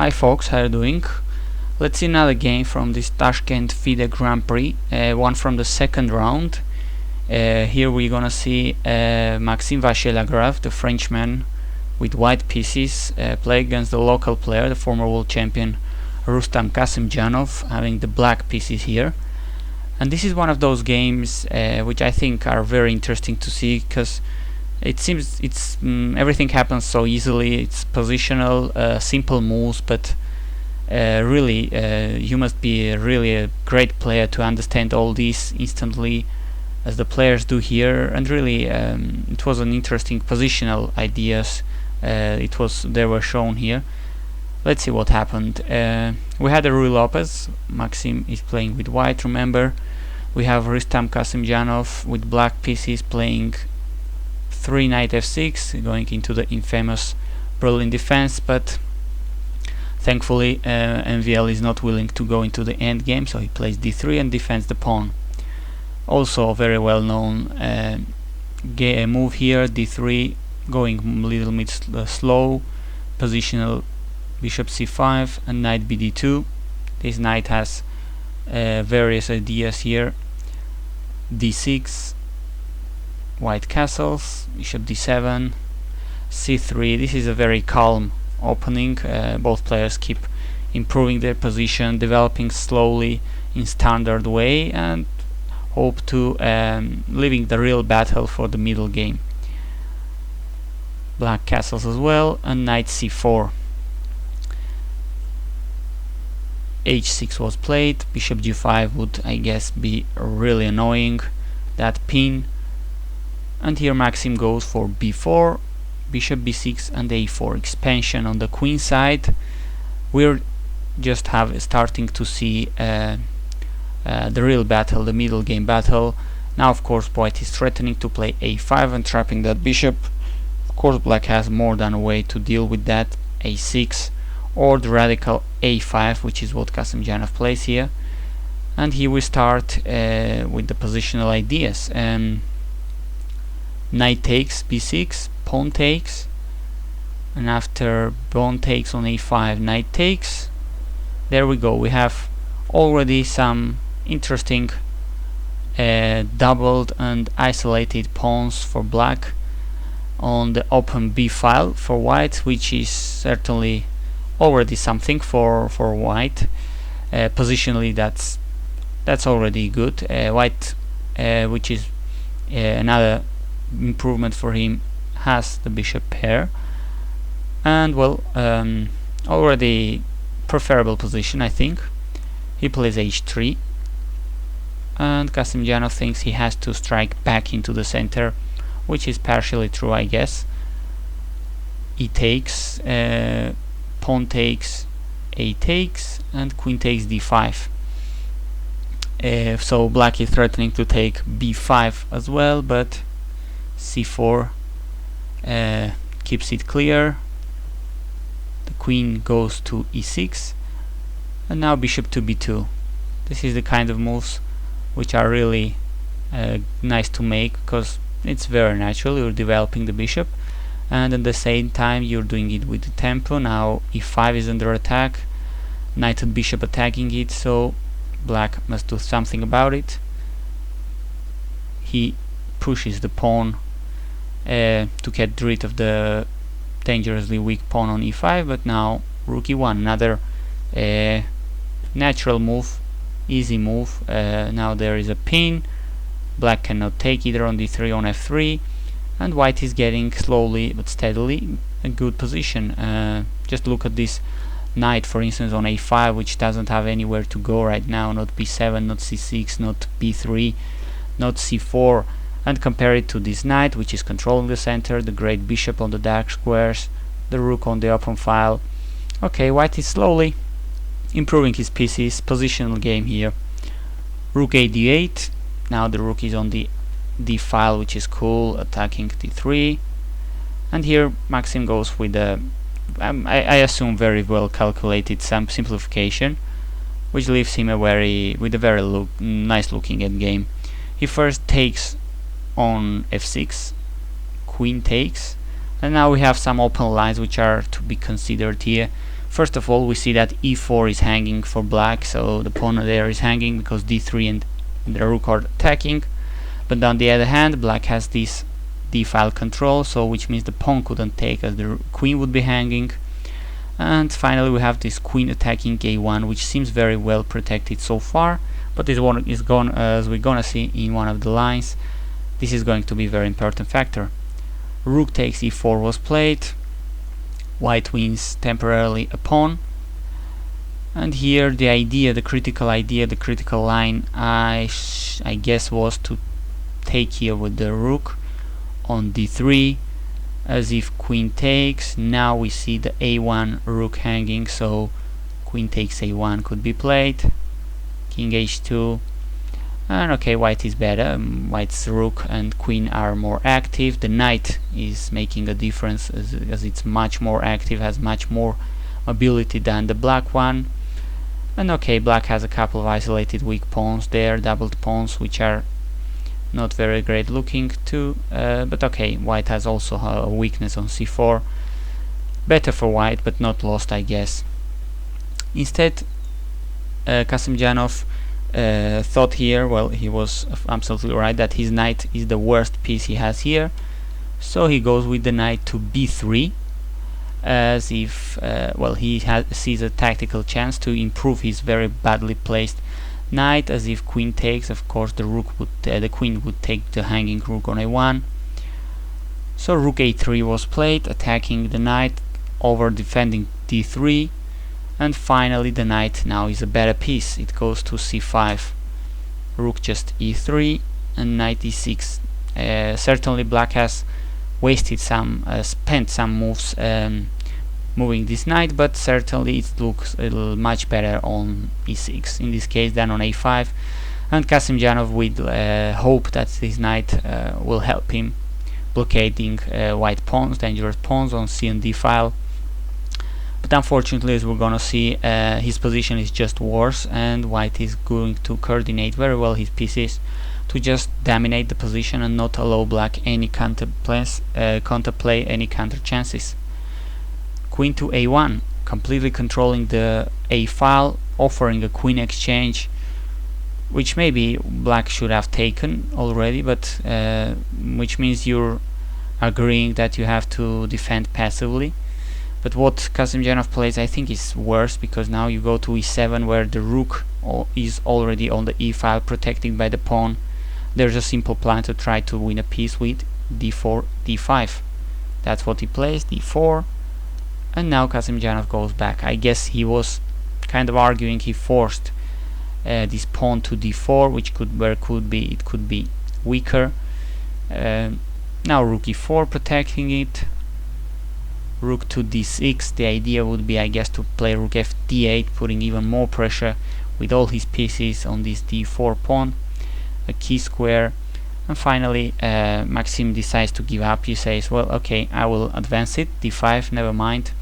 Hi folks, how are you doing? Let's see another game from this Tashkent FIDE Grand Prix, one from the second round. Here we're gonna see Vachier-Lagrave, the Frenchman with white pieces, play against the local player, the former world champion Kasimdzhanov, having the black pieces here. And this is one of those games which I think are very interesting to see, because it seems everything happens so easily. It's positional, simple moves, but really you must be really a great player to understand all these instantly, as the players do here. And really it was an interesting positional ideas they were shown here. Let's see what happened. We had a Ruy Lopez. Maxim is playing with white, remember. We have Kasimdzhanov with black pieces playing 3 knight f6, going into the infamous Berlin defense, but thankfully MVL is not willing to go into the end game, so he plays d3 and defends the pawn. Also very well known move here, d3, going a little bit slow, positional bishop c5 and knight bd2. This knight has various ideas here, d6, white castles, bishop d7, c3. This is a very calm opening. Both players keep improving their position, developing slowly in standard way, and hope to leaving the real battle for the middle game. Black castles as well, and knight c4. h6 was played. Bishop g5 would, I guess, be really annoying, that pin. And here Maxim goes for b4, bishop b6 and a4, expansion on the queen side. We're just starting to see the real battle, the middle game battle. Now of course white is threatening to play a5 and trapping that bishop. Of course black has more than a way to deal with that, a6 or the radical a5, which is what Kasimdzhanov plays here. And here we start with the positional ideas. Knight takes b6, pawn takes, and after pawn takes on a5, knight takes. There we go, we have already some interesting doubled and isolated pawns for black on the open b file for white, which is certainly already something for white. Positionally that's already good. White, which is another improvement for him, has the bishop pair, and well, already preferable position, I think. He plays h3, and Kasimdzhanov thinks he has to strike back into the center, which is partially true, I guess. E takes, pawn takes, a takes, and queen takes d5. So black is threatening to take b5 as well, but c4 keeps it clear. The queen goes to e6, and now bishop to b2. This is the kind of moves which are really nice to make, because it's very natural. You're developing the bishop, and at the same time you're doing it with the tempo. Now e5 is under attack, knight and bishop attacking it, so black must do something about it. He pushes the pawn to get rid of the dangerously weak pawn on e5, but now rook e1, another natural move, easy move. Now there is a pin, black cannot take either on d3 on f3, and white is getting slowly but steadily a good position. Just look at this knight, for instance, on a5, which doesn't have anywhere to go right now, not b7, not c6, not b3, not c4, and compare it to this knight, which is controlling the center, the great bishop on the dark squares, the rook on the open file. Okay, white is slowly improving his pieces. Positional game here. Rook a d8. Now the rook is on the d file, which is cool, attacking d3. And here Maxim goes with a I assume very well calculated some simplification, which leaves him with a very nice looking endgame. He first takes on f6, queen takes, and now we have some open lines which are to be considered here. First of all, we see that e4 is hanging for black, so the pawn there is hanging because d3 and the rook are attacking. But on the other hand, black has this d-file control, so which means the pawn couldn't take, as the queen would be hanging. And finally we have this queen attacking a1, which seems very well protected so far, but this one is gone, as we're gonna see in one of the lines. This is going to be a very important factor. Rook takes e4 was played. White wins temporarily a pawn, and here the idea, the critical line, I guess, was to take here with the rook on d3, as if queen takes. Now we see the a1 rook hanging, so queen takes a1 could be played. King h2, and okay, white is better. White's rook and queen are more active. The knight is making a difference, as it's much more active, has much more mobility than the black one. And okay, black has a couple of isolated weak pawns there, doubled pawns, which are not very great looking too, but okay, white has also a weakness on c4. Better for white, but not lost, I guess. Instead, Kasimdzhanov thought here, well, he was absolutely right, that his knight is the worst piece he has here, so he goes with the knight to b3, as if well, he sees a tactical chance to improve his very badly placed knight, as if queen takes. Of course, the queen would take the hanging rook on a1. So rook a3 was played, attacking the knight over defending d3. And finally the knight now is a better piece. It goes to c5, rook just e3, and knight e6. Certainly black has wasted some, spent some moves moving this knight, but certainly it looks a little much better on e6 in this case than on a5. And Kasimdzhanov will hope that this knight will help him blockading white pawns, dangerous pawns on c and d file. But unfortunately, as we're gonna see, his position is just worse, and white is going to coordinate very well his pieces to just dominate the position and not allow black any counterplay any counter chances. Queen to a1, completely controlling the a file, offering a queen exchange, which maybe black should have taken already, but which means you're agreeing that you have to defend passively. But what Kasimdzhanov plays, I think, is worse, because now you go to e7, where the rook is already on the e file, protected by the pawn. There's a simple plan to try to win a piece with d4, d5. That's what he plays, d4, and now Kasimdzhanov goes back. I guess he was kind of arguing he forced this pawn to d4, which could be weaker. Now rook e4, protecting it. Rook to d6. The idea would be, I guess, to play rook f d8, putting even more pressure with all his pieces on this d4 pawn. A key square, and finally Maxim decides to give up. He says, well, okay, I will advance it, d5, never mind.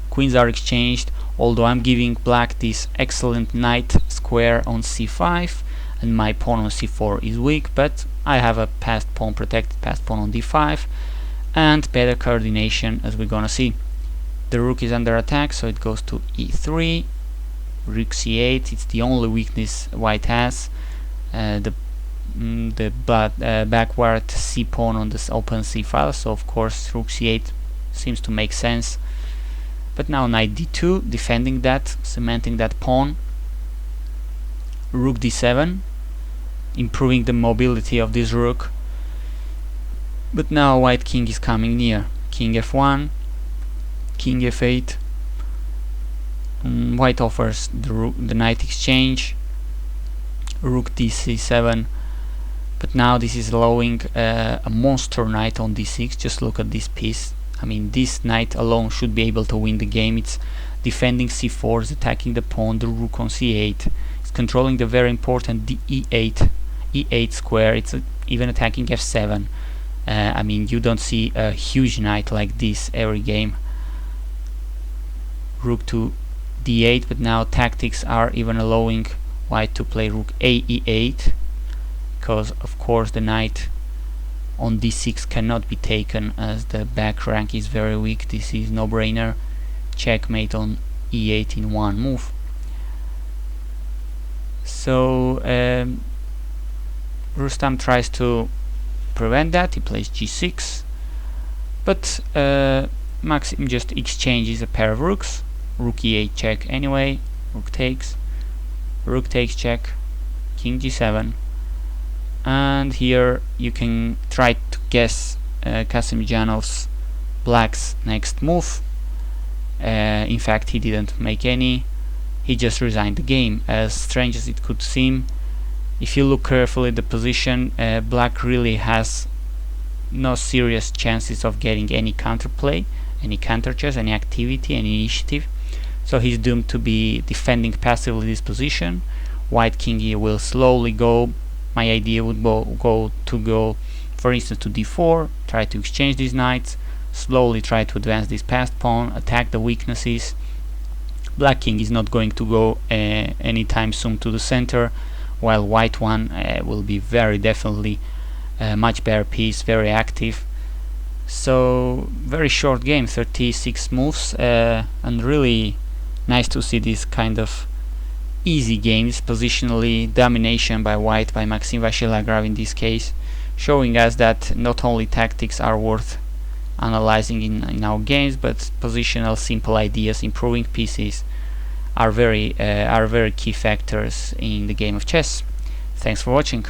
Queens are exchanged, although I'm giving black this excellent knight square on c5, and my pawn on c4 is weak, but I have a passed pawn, protected passed pawn on d5, and better coordination, as we're gonna see. The rook is under attack, so it goes to e3, rook c8. It's the only weakness white has. The backward c pawn on this open c file, so of course rook c8 seems to make sense. But now knight d2, defending that, cementing that pawn. Rook d7, improving the mobility of this rook. But now white king is coming near. King f1, king f8. White offers the knight exchange. Rook dc7. But now this is allowing a monster knight on d6. Just look at this piece. I mean, this knight alone should be able to win the game. It's defending c4, it's attacking the pawn, the rook on c8. It's controlling the very important e8 square. It's even attacking f7. I mean, you don't see a huge knight like this every game. Rook to d8, but now tactics are even allowing white to play rook a e8, because of course the knight on d6 cannot be taken, as the back rank is very weak. This is no brainer. checkmate on e8 in one move. So Rustam tries to prevent that. He plays g6, but Maxim just exchanges a pair of rooks. Rook e8 check anyway, rook takes check, king g7, and here you can try to guess Kasimdzhanov's black's next move. In fact, he didn't make any, he just resigned the game. As strange as it could seem, if you look carefully at the position, black really has no serious chances of getting any counterplay, any counter chess, any activity, any initiative. So he's doomed to be defending passively this position. White king here will slowly go. My idea would go for instance to d4, try to exchange these knights, slowly try to advance this passed pawn, attack the weaknesses. Black king is not going to go anytime soon to the center, while white one will be very definitely a much better piece, very active. So very short game, 36 moves, and really nice to see this kind of easy games, positionally domination by white, by Maxim Vachier-Lagrave in this case, showing us that not only tactics are worth analyzing in our games, but positional simple ideas, improving pieces are very key factors in the game of chess. Thanks for watching.